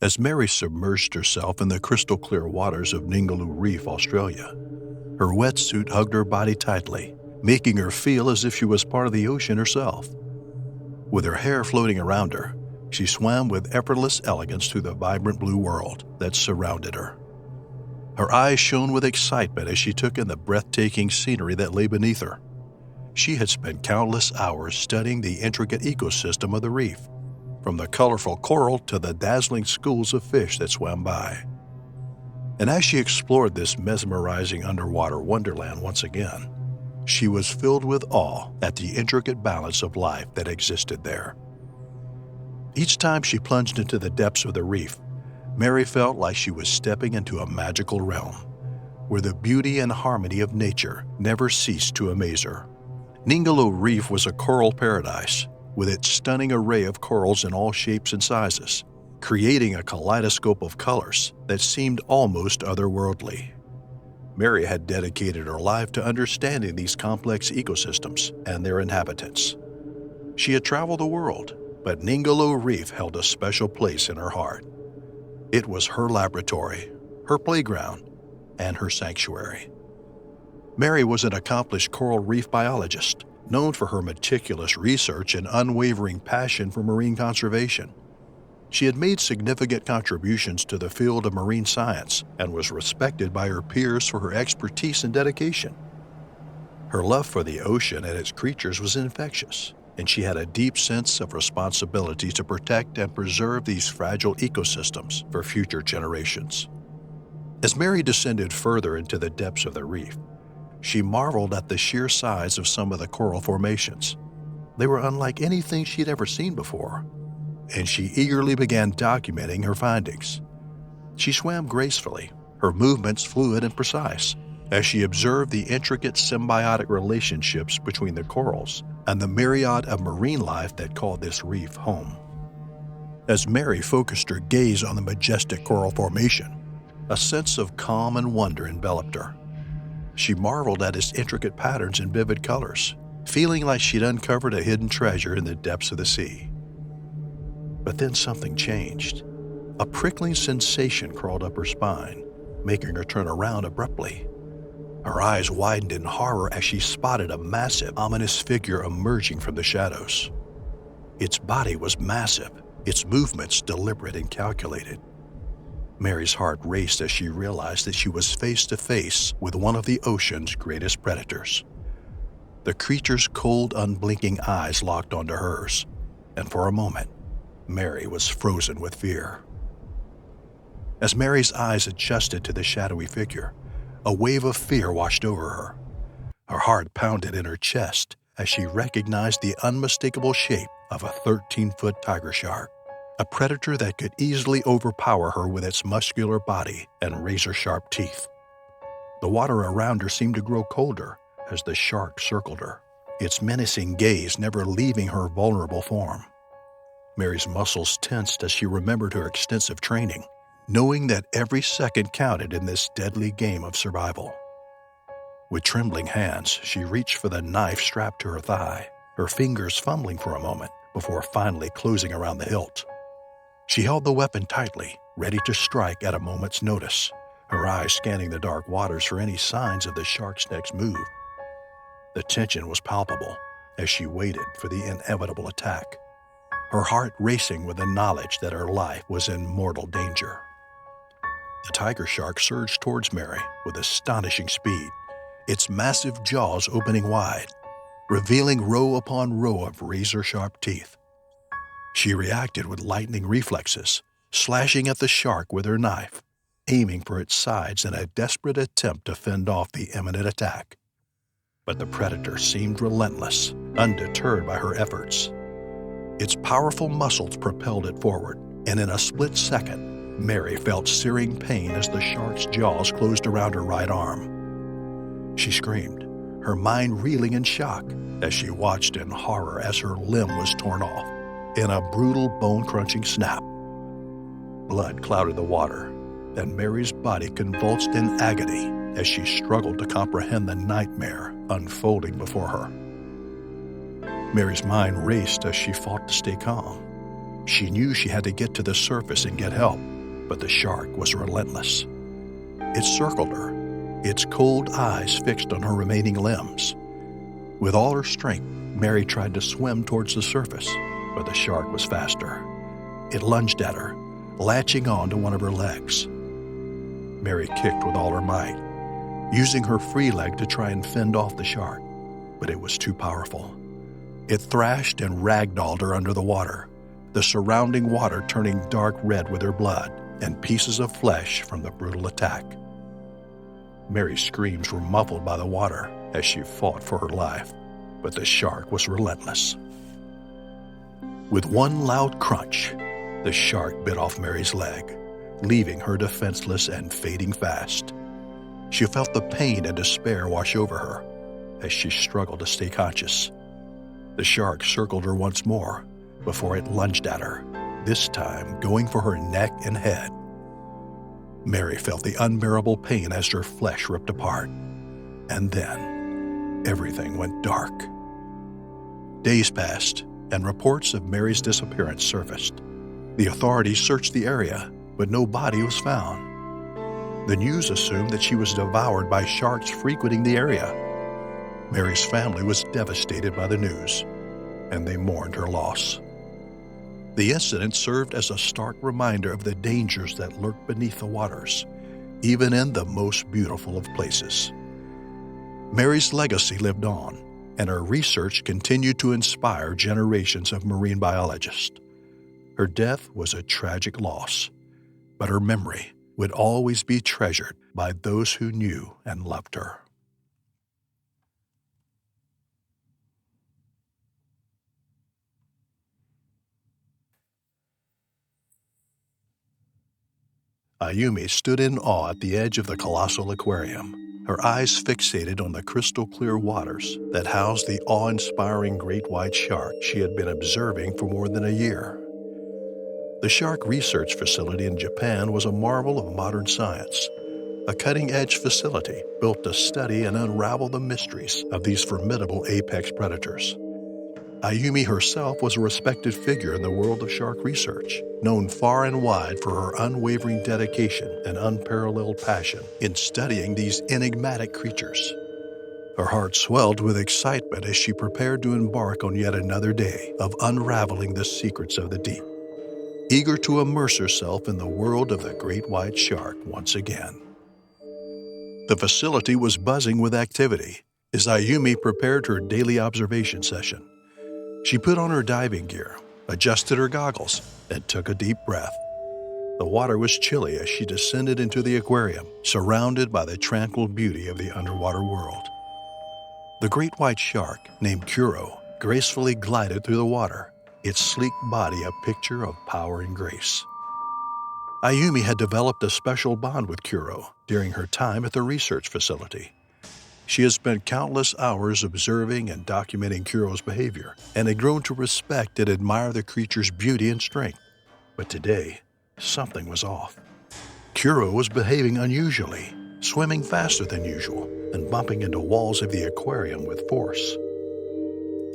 As Mary submerged herself in the crystal-clear waters of Ningaloo Reef, Australia, her wetsuit hugged her body tightly, making her feel as if she was part of the ocean herself. With her hair floating around her, she swam with effortless elegance through the vibrant blue world that surrounded her. Her eyes shone with excitement as she took in the breathtaking scenery that lay beneath her. She had spent countless hours studying the intricate ecosystem of the reef, from the colorful coral to the dazzling schools of fish that swam by. And as she explored this mesmerizing underwater wonderland once again, she was filled with awe at the intricate balance of life that existed there. Each time she plunged into the depths of the reef, Mary felt like she was stepping into a magical realm, where the beauty and harmony of nature never ceased to amaze her. Ningaloo Reef was a coral paradise, with its stunning array of corals in all shapes and sizes, creating a kaleidoscope of colors that seemed almost otherworldly. Mary had dedicated her life to understanding these complex ecosystems and their inhabitants. She had traveled the world, but Ningaloo Reef held a special place in her heart. It was her laboratory, her playground, and her sanctuary. Mary was an accomplished coral reef biologist, known for her meticulous research and unwavering passion for marine conservation. She had made significant contributions to the field of marine science and was respected by her peers for her expertise and dedication. Her love for the ocean and its creatures was infectious, and she had a deep sense of responsibility to protect and preserve these fragile ecosystems for future generations. As Mary descended further into the depths of the reef, she marveled at the sheer size of some of the coral formations. They were unlike anything she'd ever seen before, and she eagerly began documenting her findings. She swam gracefully, her movements fluid and precise, as she observed the intricate symbiotic relationships between the corals and the myriad of marine life that called this reef home. As Mary focused her gaze on the majestic coral formation, a sense of calm and wonder enveloped her. She marveled at its intricate patterns and vivid colors, feeling like she'd uncovered a hidden treasure in the depths of the sea. But then something changed. A prickling sensation crawled up her spine, making her turn around abruptly. Her eyes widened in horror as she spotted a massive, ominous figure emerging from the shadows. Its body was massive, its movements deliberate and calculated. Mary's heart raced as she realized that she was face to face with one of the ocean's greatest predators. The creature's cold, unblinking eyes locked onto hers, and for a moment, Mary was frozen with fear. As Mary's eyes adjusted to the shadowy figure, a wave of fear washed over her. Her heart pounded in her chest as she recognized the unmistakable shape of a 13-foot tiger shark, a predator that could easily overpower her with its muscular body and razor-sharp teeth. The water around her seemed to grow colder as the shark circled her, its menacing gaze never leaving her vulnerable form. Mary's muscles tensed as she remembered her extensive training, knowing that every second counted in this deadly game of survival. With trembling hands, she reached for the knife strapped to her thigh, her fingers fumbling for a moment before finally closing around the hilt. She held the weapon tightly, ready to strike at a moment's notice, her eyes scanning the dark waters for any signs of the shark's next move. The tension was palpable as she waited for the inevitable attack, her heart racing with the knowledge that her life was in mortal danger. The tiger shark surged towards Mary with astonishing speed, its massive jaws opening wide, revealing row upon row of razor-sharp teeth. She reacted with lightning reflexes, slashing at the shark with her knife, aiming for its sides in a desperate attempt to fend off the imminent attack. But the predator seemed relentless, undeterred by her efforts. Its powerful muscles propelled it forward, and in a split second, Mary felt searing pain as the shark's jaws closed around her right arm. She screamed, her mind reeling in shock as she watched in horror as her limb was torn off in a brutal bone-crunching snap. Blood clouded the water, and Mary's body convulsed in agony as she struggled to comprehend the nightmare unfolding before her. Mary's mind raced as she fought to stay calm. She knew she had to get to the surface and get help, but the shark was relentless. It circled her, its cold eyes fixed on her remaining limbs. With all her strength, Mary tried to swim towards the surface, but the shark was faster. It lunged at her, latching on to one of her legs. Mary kicked with all her might, using her free leg to try and fend off the shark, but it was too powerful. It thrashed and ragdolled her under the water, the surrounding water turning dark red with her blood and pieces of flesh from the brutal attack. Mary's screams were muffled by the water as she fought for her life, but the shark was relentless. With one loud crunch, the shark bit off Mary's leg, leaving her defenseless and fading fast. She felt the pain and despair wash over her as she struggled to stay conscious. The shark circled her once more before it lunged at her, this time going for her neck and head. Mary felt the unbearable pain as her flesh ripped apart. And then, everything went dark. Days passed, and reports of Mary's disappearance surfaced. The authorities searched the area, but no body was found. The news assumed that she was devoured by sharks frequenting the area. Mary's family was devastated by the news, and they mourned her loss. The incident served as a stark reminder of the dangers that lurk beneath the waters, even in the most beautiful of places. Mary's legacy lived on, and her research continued to inspire generations of marine biologists. Her death was a tragic loss, but her memory would always be treasured by those who knew and loved her. Ayumi stood in awe at the edge of the colossal aquarium, her eyes fixated on the crystal-clear waters that housed the awe-inspiring great white shark she had been observing for more than a year. The shark research facility in Japan was a marvel of modern science, a cutting-edge facility built to study and unravel the mysteries of these formidable apex predators. Ayumi herself was a respected figure in the world of shark research, known far and wide for her unwavering dedication and unparalleled passion in studying these enigmatic creatures. Her heart swelled with excitement as she prepared to embark on yet another day of unraveling the secrets of the deep, eager to immerse herself in the world of the great white shark once again. The facility was buzzing with activity as Ayumi prepared her daily observation session. She put on her diving gear, adjusted her goggles, and took a deep breath. The water was chilly as she descended into the aquarium, surrounded by the tranquil beauty of the underwater world. The great white shark, named Kuro, gracefully glided through the water, its sleek body a picture of power and grace. Ayumi had developed a special bond with Kuro during her time at the research facility. She had spent countless hours observing and documenting Kuro's behavior and had grown to respect and admire the creature's beauty and strength. But today, something was off. Kuro was behaving unusually, swimming faster than usual and bumping into walls of the aquarium with force.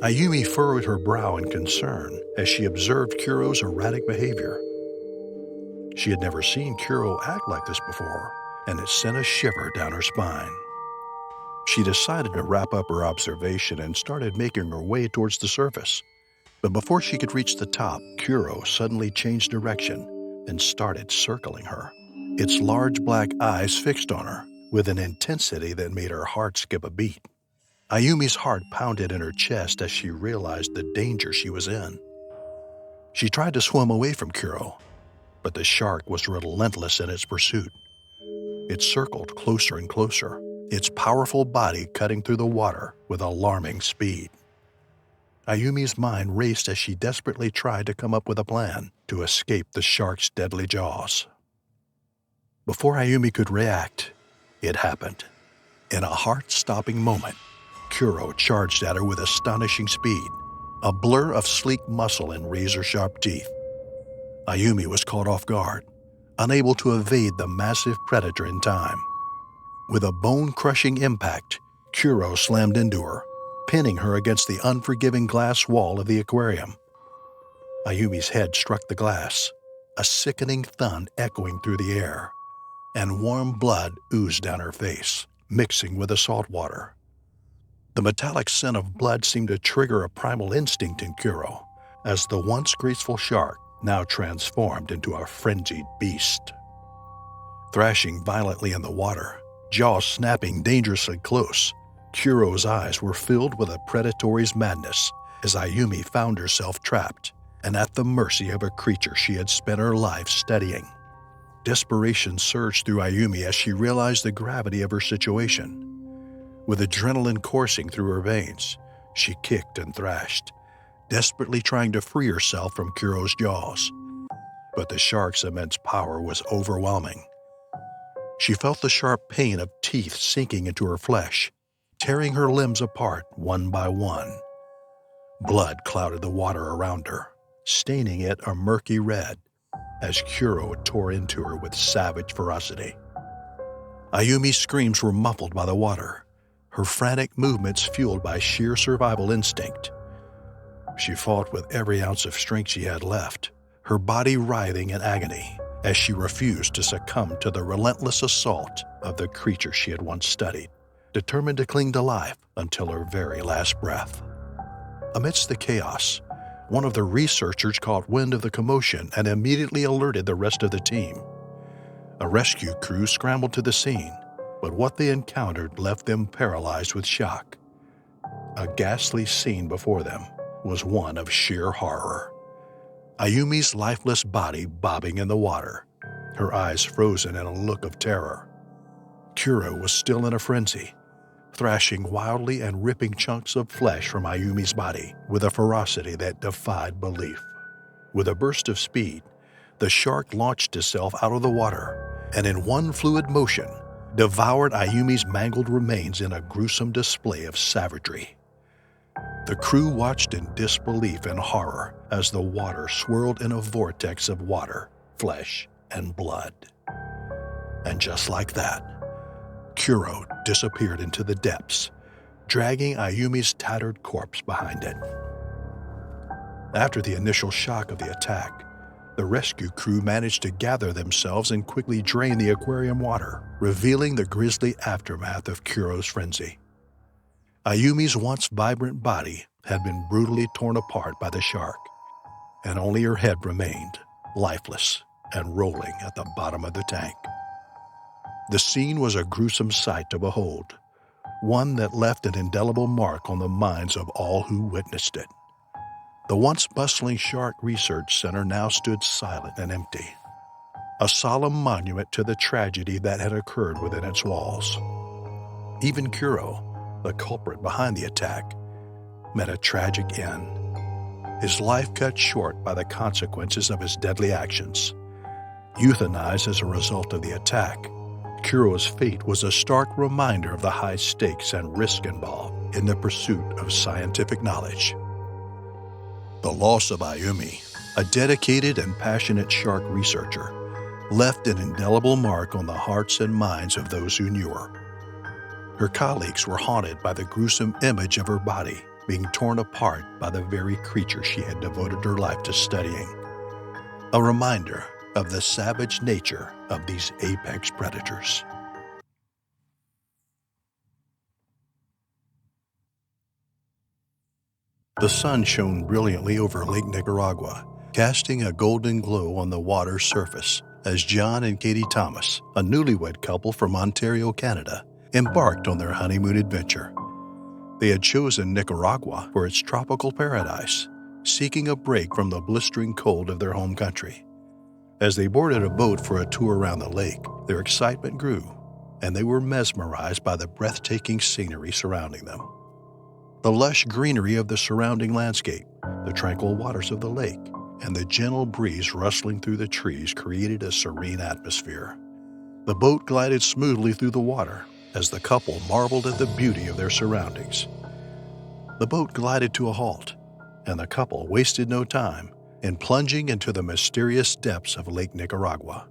Ayumi furrowed her brow in concern as she observed Kuro's erratic behavior. She had never seen Kuro act like this before, and it sent a shiver down her spine. She decided to wrap up her observation and started making her way towards the surface. But before she could reach the top, Kuro suddenly changed direction and started circling her, its large black eyes fixed on her with an intensity that made her heart skip a beat. Ayumi's heart pounded in her chest as she realized the danger she was in. She tried to swim away from Kuro, but the shark was relentless in its pursuit. It circled closer and closer, its powerful body cutting through the water with alarming speed. Ayumi's mind raced as she desperately tried to come up with a plan to escape the shark's deadly jaws. Before Ayumi could react, it happened. In a heart-stopping moment, Kuro charged at her with astonishing speed, a blur of sleek muscle and razor-sharp teeth. Ayumi was caught off guard, unable to evade the massive predator in time. With a bone-crushing impact, Kuro slammed into her, pinning her against the unforgiving glass wall of the aquarium. Ayumi's head struck the glass, a sickening thud echoing through the air, and warm blood oozed down her face, mixing with the salt water. The metallic scent of blood seemed to trigger a primal instinct in Kuro, as the once graceful shark now transformed into a frenzied beast. Thrashing violently in the water, jaws snapping dangerously close, Kuro's eyes were filled with a predatory's madness as Ayumi found herself trapped and at the mercy of a creature she had spent her life studying. Desperation surged through Ayumi as she realized the gravity of her situation. With adrenaline coursing through her veins, she kicked and thrashed, desperately trying to free herself from Kuro's jaws. But the shark's immense power was overwhelming. She felt the sharp pain of teeth sinking into her flesh, tearing her limbs apart one by one. Blood clouded the water around her, staining it a murky red as Kuro tore into her with savage ferocity. Ayumi's screams were muffled by the water, her frantic movements fueled by sheer survival instinct. She fought with every ounce of strength she had left, her body writhing in agony as she refused to succumb to the relentless assault of the creature she had once studied, determined to cling to life until her very last breath. Amidst the chaos, one of the researchers caught wind of the commotion and immediately alerted the rest of the team. A rescue crew scrambled to the scene, but what they encountered left them paralyzed with shock. A ghastly scene before them was one of sheer horror. Ayumi's lifeless body bobbing in the water, her eyes frozen in a look of terror. Kuro was still in a frenzy, thrashing wildly and ripping chunks of flesh from Ayumi's body with a ferocity that defied belief. With a burst of speed, the shark launched itself out of the water and in one fluid motion devoured Ayumi's mangled remains in a gruesome display of savagery. The crew watched in disbelief and horror as the water swirled in a vortex of water, flesh, and blood. And just like that, Kuro disappeared into the depths, dragging Ayumi's tattered corpse behind it. After the initial shock of the attack, the rescue crew managed to gather themselves and quickly drain the aquarium water, revealing the grisly aftermath of Kuro's frenzy. Ayumi's once vibrant body had been brutally torn apart by the shark, and only her head remained, lifeless and rolling at the bottom of the tank. The scene was a gruesome sight to behold, one that left an indelible mark on the minds of all who witnessed it. The once bustling Shark Research Center now stood silent and empty, a solemn monument to the tragedy that had occurred within its walls. Even Kuro, the culprit behind the attack, met a tragic end, his life cut short by the consequences of his deadly actions. Euthanized as a result of the attack, Kuro's fate was a stark reminder of the high stakes and risk involved in the pursuit of scientific knowledge. The loss of Ayumi, a dedicated and passionate shark researcher, left an indelible mark on the hearts and minds of those who knew her. Her colleagues were haunted by the gruesome image of her body being torn apart by the very creature she had devoted her life to studying. A reminder of the savage nature of these apex predators. The sun shone brilliantly over Lake Nicaragua, casting a golden glow on the water's surface as John and Katie Thomas, a newlywed couple from Ontario, Canada, embarked on their honeymoon adventure. They had chosen Nicaragua for its tropical paradise, seeking a break from the blistering cold of their home country. As they boarded a boat for a tour around the lake, their excitement grew, and they were mesmerized by the breathtaking scenery surrounding them. The lush greenery of the surrounding landscape, the tranquil waters of the lake, and the gentle breeze rustling through the trees created a serene atmosphere. The boat glided smoothly through the water as the couple marveled at the beauty of their surroundings. The boat glided to a halt, and the couple wasted no time in plunging into the mysterious depths of Lake Nicaragua.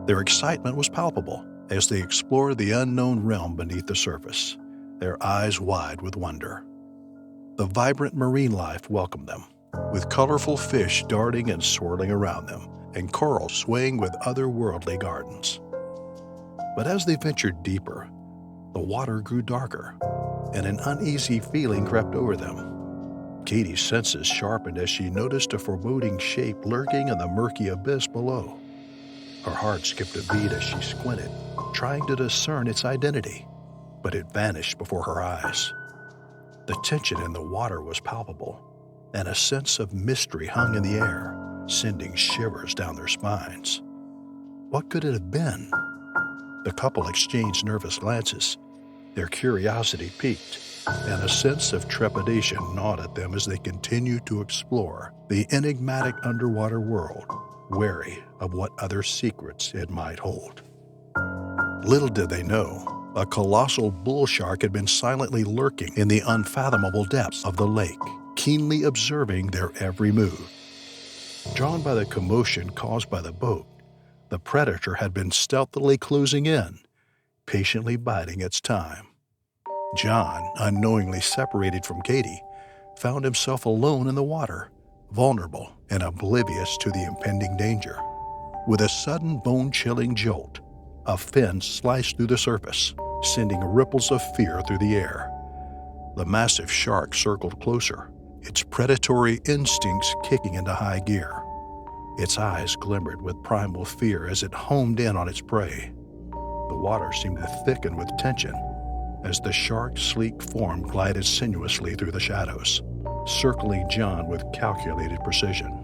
Their excitement was palpable as they explored the unknown realm beneath the surface, their eyes wide with wonder. The vibrant marine life welcomed them, with colorful fish darting and swirling around them, and coral swaying with otherworldly gardens. But as they ventured deeper, the water grew darker, and an uneasy feeling crept over them. Katie's senses sharpened as she noticed a foreboding shape lurking in the murky abyss below. Her heart skipped a beat as she squinted, trying to discern its identity, but it vanished before her eyes. The tension in the water was palpable, and a sense of mystery hung in the air, sending shivers down their spines. What could it have been? The couple exchanged nervous glances. Their curiosity piqued, and a sense of trepidation gnawed at them as they continued to explore the enigmatic underwater world, wary of what other secrets it might hold. Little did they know, a colossal bull shark had been silently lurking in the unfathomable depths of the lake, keenly observing their every move. Drawn by the commotion caused by the boat, the predator had been stealthily closing in, patiently biding its time. John, unknowingly separated from Katie, found himself alone in the water, vulnerable and oblivious to the impending danger. With a sudden bone-chilling jolt, a fin sliced through the surface, sending ripples of fear through the air. The massive shark circled closer, its predatory instincts kicking into high gear. Its eyes glimmered with primal fear as it homed in on its prey. The water seemed to thicken with tension as the shark's sleek form glided sinuously through the shadows, circling John with calculated precision.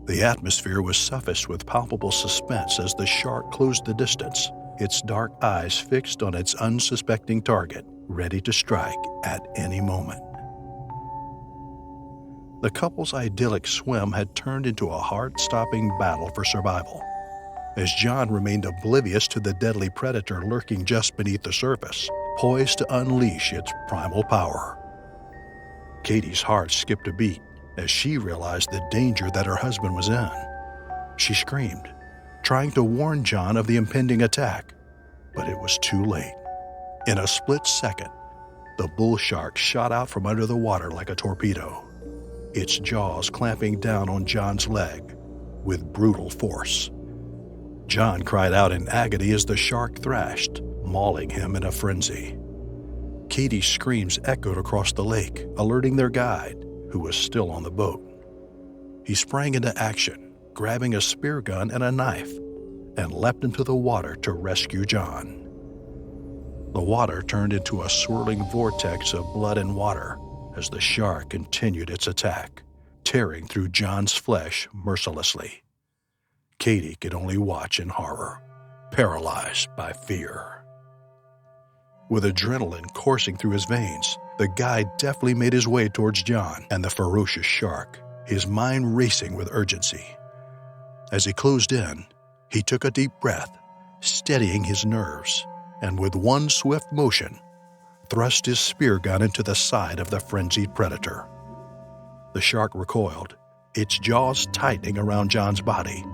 The atmosphere was suffused with palpable suspense as the shark closed the distance, its dark eyes fixed on its unsuspecting target, ready to strike at any moment. The couple's idyllic swim had turned into a heart-stopping battle for survival, as John remained oblivious to the deadly predator lurking just beneath the surface, poised to unleash its primal power. Katie's heart skipped a beat as she realized the danger that her husband was in. She screamed, trying to warn John of the impending attack, but it was too late. In a split second, the bull shark shot out from under the water like a torpedo, its jaws clamping down on John's leg with brutal force. John cried out in agony as the shark thrashed, mauling him in a frenzy. Katie's screams echoed across the lake, alerting their guide, who was still on the boat. He sprang into action, grabbing a spear gun and a knife, and leapt into the water to rescue John. The water turned into a swirling vortex of blood and water as the shark continued its attack, tearing through John's flesh mercilessly. Katie could only watch in horror, paralyzed by fear. With adrenaline coursing through his veins, the guide deftly made his way towards John and the ferocious shark, his mind racing with urgency. As he closed in, he took a deep breath, steadying his nerves, and with one swift motion, thrust his spear gun into the side of the frenzied predator. The shark recoiled, its jaws tightening around John's body,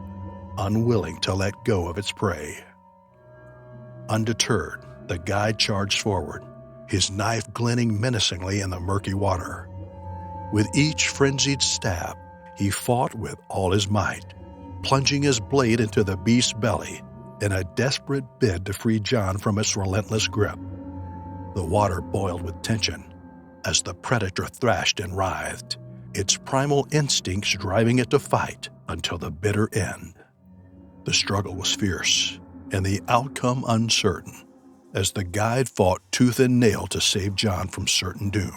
unwilling to let go of its prey. Undeterred, the guide charged forward, his knife glinting menacingly in the murky water. With each frenzied stab, he fought with all his might, plunging his blade into the beast's belly in a desperate bid to free John from its relentless grip. The water boiled with tension as the predator thrashed and writhed, its primal instincts driving it to fight until the bitter end. The struggle was fierce and the outcome uncertain, as the guide fought tooth and nail to save John from certain doom.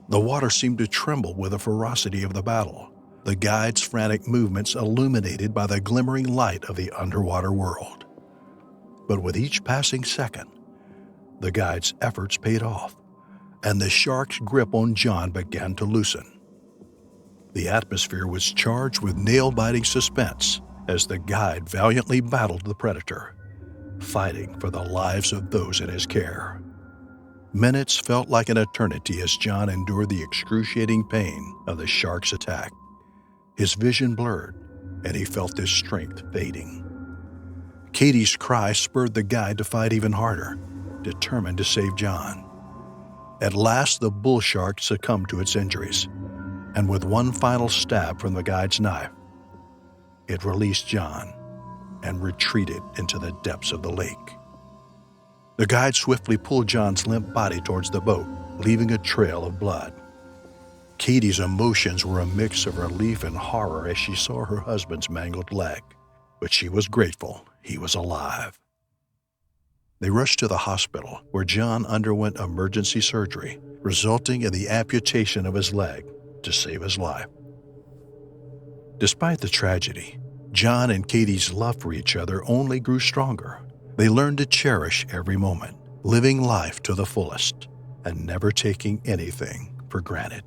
The water seemed to tremble with the ferocity of the battle, the guide's frantic movements illuminated by the glimmering light of the underwater world. But with each passing second, the guide's efforts paid off, and the shark's grip on John began to loosen. The atmosphere was charged with nail-biting suspense as the guide valiantly battled the predator, fighting for the lives of those in his care. Minutes felt like an eternity as John endured the excruciating pain of the shark's attack. His vision blurred, and he felt his strength fading. Katie's cry spurred the guide to fight even harder, determined to save John. At last, the bull shark succumbed to its injuries, and with one final stab from the guide's knife, it released John and retreated into the depths of the lake. The guide swiftly pulled John's limp body towards the boat, leaving a trail of blood. Katie's emotions were a mix of relief and horror as she saw her husband's mangled leg, but she was grateful he was alive. They rushed to the hospital, where John underwent emergency surgery, resulting in the amputation of his leg to save his life. Despite the tragedy, John and Katie's love for each other only grew stronger. They learned to cherish every moment, living life to the fullest, and never taking anything for granted.